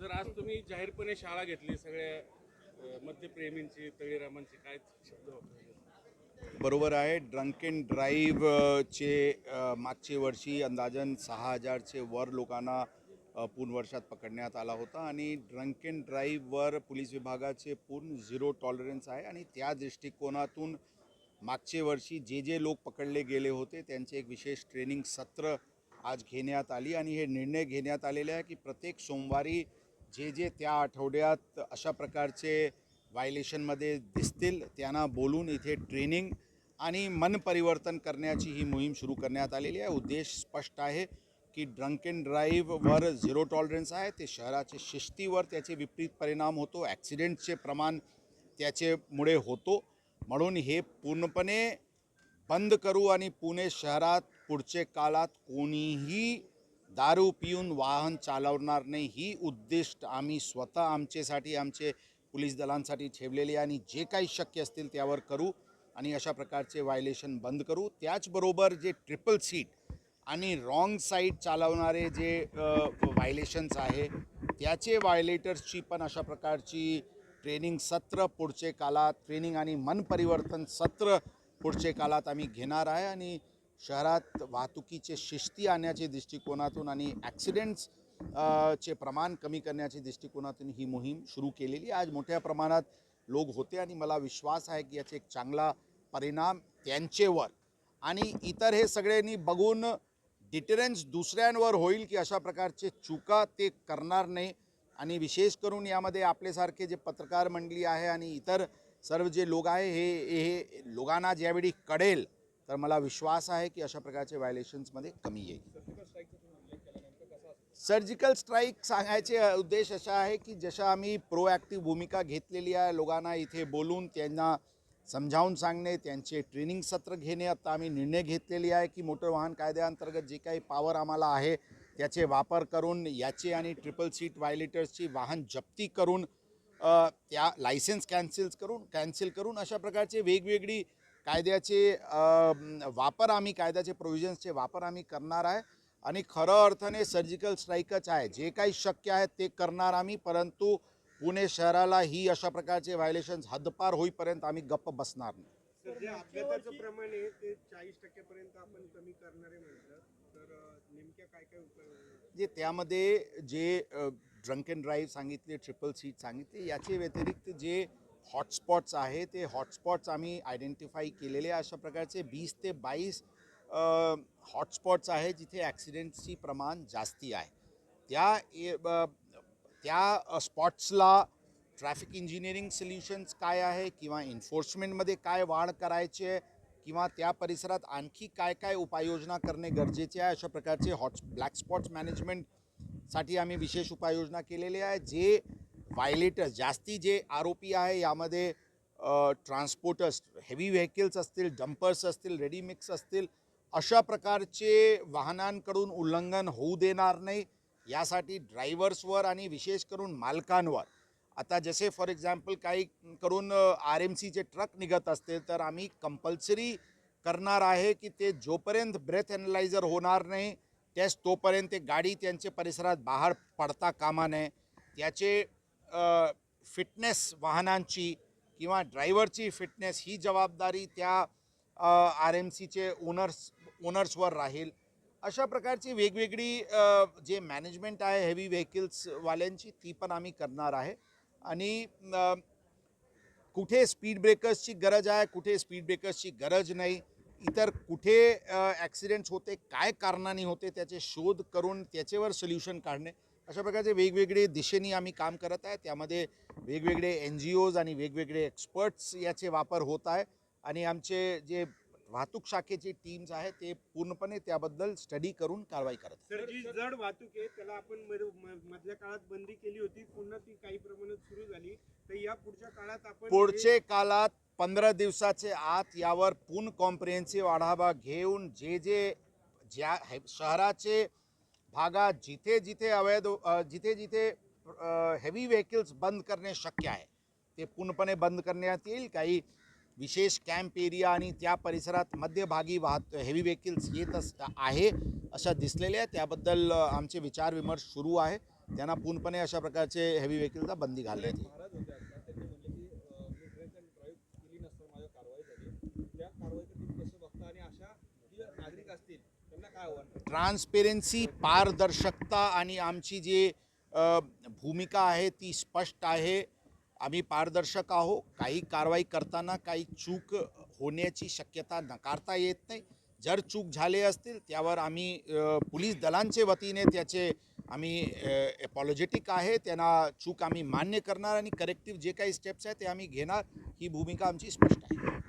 Sir आज तुम्ही जाहीरपणे शाळा घेतली सगळ्या मद्यप्रेमींची तळीरामांची काय शब्द वापरले? बरोबर आहे. ड्रंक अँड चे मागच्या वर्षी अंदाजन 6,000चे वर लोकांना पूर्ण वर्षात पकडण्यात आला होता आणि ड्रंक अँड ड्राईव्हवर पोलीस विभागाचे पूर्ण झिरो टॉलरन्स आहे आणि त्या दृष्टिकोनातून मागच्या वर्षी जे लोक पकडले गेले होते त्यांचे एक विशेष ट्रेनिंग सत्र आज घेण्यात आली आणि हे निर्णय घेण्यात आलेले आहे की प्रत्येक सोमवारी जे त्या आठवड्यात अशा प्रकारचे व्हायलेशनमध्ये दिसतील त्यांना बोलून इथे ट्रेनिंग आणि मन परिवर्तन करण्याची ही मोहीम सुरू करण्यात आलेली आहे. उद्देश स्पष्ट आहे की ड्रंक अँड ड्राईव्हवर झिरो टॉलरन्स आहे. ते शहराच्या शिस्तीवर त्याचे विपरीत परिणाम होतो, ॲक्सिडेंटचे प्रमाण त्याच्यामुळे होतो. म्हणून हे पूर्णपणे बंद करू आणि पुणे शहरात पुढच्या काळात कोणीही दारू पिऊन वाहन चालवणार नाही ही उद्दिष्ट आम्ही स्वतः आमच्यासाठी आमचे पोलीस दलांसाठी ठेवलेली आहे आणि जे काही शक्य असतील त्यावर करू आणि अशा प्रकारचे व्हायलेशन बंद करू. त्याचबरोबर जे ट्रिपल सीट आणि रॉंग साईड चालवणारे जे व्हायलेशन्स आहे त्याचे व्हायलेटर्सची पण अशा प्रकारची ट्रेनिंग सत्र पुढच्या काळात ट्रेनिंग आणि मन परिवर्तन सत्र पुढच्या काळात आम्ही घेणार आहे आणि शहरात वाहतुकीचे शिस्ती आणण्याच्या दृष्टिकोनातून आणि ॲक्सिडेंट्स चे प्रमाण कमी करण्याच्या दृष्टिकोनातून ही मोहीम सुरू केलेली. आज मोठ्या प्रमाणात लोक होते आणि मला विश्वास आहे की याचा एक चांगला परिणाम त्यांच्यावर आणि इतर हे सगळ्यांनी बघून डिटरन्स दुसऱ्यांवर होईल की अशा प्रकारचे चुका ते करणार नाही. आणि विशेष करून यामध्ये आपल्यासारखे जे पत्रकार मंडळी आहे आणि इतर सर्व जे लोक आहे हे लोकांना ज्यावेळी कळेल तर मला विश्वास आहे की अशा प्रकारचे व्हायलेशन्समध्ये कमी येईल. सर्जिकल स्ट्राईक सांगायचे उद्देश असा आहे की जशा आम्ही प्रोॲक्टिव्ह भूमिका घेतलेली आहे, लोकांना इथे बोलून त्यांना समजावून सांगणे, त्यांचे ट्रेनिंग सत्र घेणे. आता आम्ही निर्णय घेतलेली आहे की मोटर वाहन कायद्याअंतर्गत जे काही पॉवर आम्हाला आहे त्याचे वापर करून याचे आणि ट्रिपल सीट व्हायलेटर्सची वाहन जप्ती करून त्या लायसन्स कॅन्सल करून अशा प्रकारचे वेगवेगळी कायद्याचे वापर आम्ही कायद्याचे प्रोव्हिजन्सचे वापर आम्ही करणार आहे आणि खरं अर्थाने सर्जिकल स्ट्राईकच आहे. जे काही शक्य आहे ते करणार आम्ही, परंतु पुणे शहराला ही अशा प्रकारचे व्हायलेशन्स हद्दपार होईपर्यंत आम्ही गप्प बसणार नाही. सर जे अपघाताचं प्रमाण आहे ते 40% आपण कमी करणार आहे म्हटलं तर नेमक्या काय काय उपाय जे त्यामध्ये जे ड्रंक अँड ड्राईव्ह सांगितले, ट्रिपल सीट सांगितले, याचे व्यतिरिक्त जे हॉटस्पॉट्स आहे ते हॉटस्पॉट्स आम्ही आयडेंटिफाई केलेले. अशा प्रकारचे 20 ते 22 हॉटस्पॉट्स आहे जिथे ॲक्सिडेंट्सची प्रमाण जास्ती आहे. त्या स्पॉट्सला ट्रॅफिक इंजिनिअरिंग सोल्युशन्स काय आहे किंवा एन्फोर्समेंटमध्ये काय वाढ करायची आहे किंवा त्या परिसरात आणखी काय काय उपाययोजना करणे गरजेचे आहे, अशा प्रकारचे ब्लॅक स्पॉट्स मॅनेजमेंटसाठी आम्ही विशेष उपाययोजना केलेली आहे. जे व्हायलेटर्स जास्ती जे आरोपी आहे यामध्ये ट्रान्सपोर्टर्स, हेवी व्हेकल्स असतील, डंपर्स असतील, रेडी मिक्स असतील, अशा प्रकारचे वाहनांकडून उल्लंघन होऊ देणार नाही. यासाठी ड्रायव्हर्सवर आणि विशेष करून मालकांवर आता जसे फॉर एक्झाम्पल काही करून RMCचे ट्रक निघत असतील तर आम्ही कंपल्सरी करणार आहे की ते जोपर्यंत ब्रेथ ॲनालायझर होणार नाही तोपर्यंत ते गाडी त्यांच्या परिसरात बाहेर पडता कामा नये. त्याचे फिटनेस वाहनांची किंवा ड्रायव्हरची फिटनेस ही जबाबदारी त्या RMCचे ओनर्सवर राहील. अशा प्रकारची वेगवेगळी जे मॅनेजमेंट आहे हेवी व्हेकल्सवाल्यांची ती पण आम्ही करणार आहे आणि कुठे स्पीड ब्रेकर्सची गरज आहे, कुठे स्पीड ब्रेकर्सची गरज नाही, इतर कुठे ॲक्सिडेंट्स होते, काय कारणाने होते त्याचे शोध करून त्याच्यावर सोल्युशन काढणे, अशा प्रकारचे वेगवेगळे दिशेने आम्ही काम करत आहे. त्यामध्ये वेगवेगळे NGOज आणि वेगवेगळे एक्सपर्ट्स याचे वापर होत आहे आणि आमचे जे वाहतूक शाखेची टीम्स आहे ते पूर्णपणे त्याबद्दल स्टडी करून कारवाई करत आहेत. सर जी जड वाहतूक आहे त्याला आपण मधल्या काळात बंदी केली होती, पुन्हा ती काही प्रमाणात सुरू झाली, तर या पुढच्या काळात आपण पुढचे काळात 15 दिवसाचे आत यावर पूर्ण कॉम्प्रिहेन्सिव्ह आढावा घेऊन ज्या शहराचे भागात जिथे जिथे हेवी व्हेकल्स बंद करणे शक्य आहे ते पूर्णपणे बंद करण्यात येईल. काही विशेष कॅम्प एरिया आणि त्या परिसरात मध्यभागी हेवी व्हेकल्स येत आहे अशा दिसलेल्या, त्याबद्दल आमचे विचारविमर्श सुरू आहे त्यांना पूर्णपणे अशा प्रकारचे हेवी व्हेकलला बंदी घालण्यात येईल. महाराज होते आता त्यांनी म्हणले की मी ड्रंक अँड ड्राईव्ह केली नसता माझ्यावर कारवाई झाली. त्या कारवाईकडे तुम्ही कसं बघता आणि अशा जे नागरिक असतील त्यांना काय आव्हान करता? ट्रान्सपेरन्सी, पारदर्शकता आणि आमची जी भूमिका आहे ती स्पष्ट आहे. आम्ही पारदर्शक आहो. काही कारवाई करताना काही चूक होण्याची शक्यता नकारता येत नाही. जर चूक झाले असतील त्यावर आम्ही पोलीस दलांचे वतीने त्याचे आम्ही अपॉलॉजेटिक आहे. त्यांना चूक आम्ही मान्य करणार आणि करेक्टिव्ह जे काही स्टेप्स आहेत ते आम्ही घेणार. ही भूमिका आमची स्पष्ट आहे.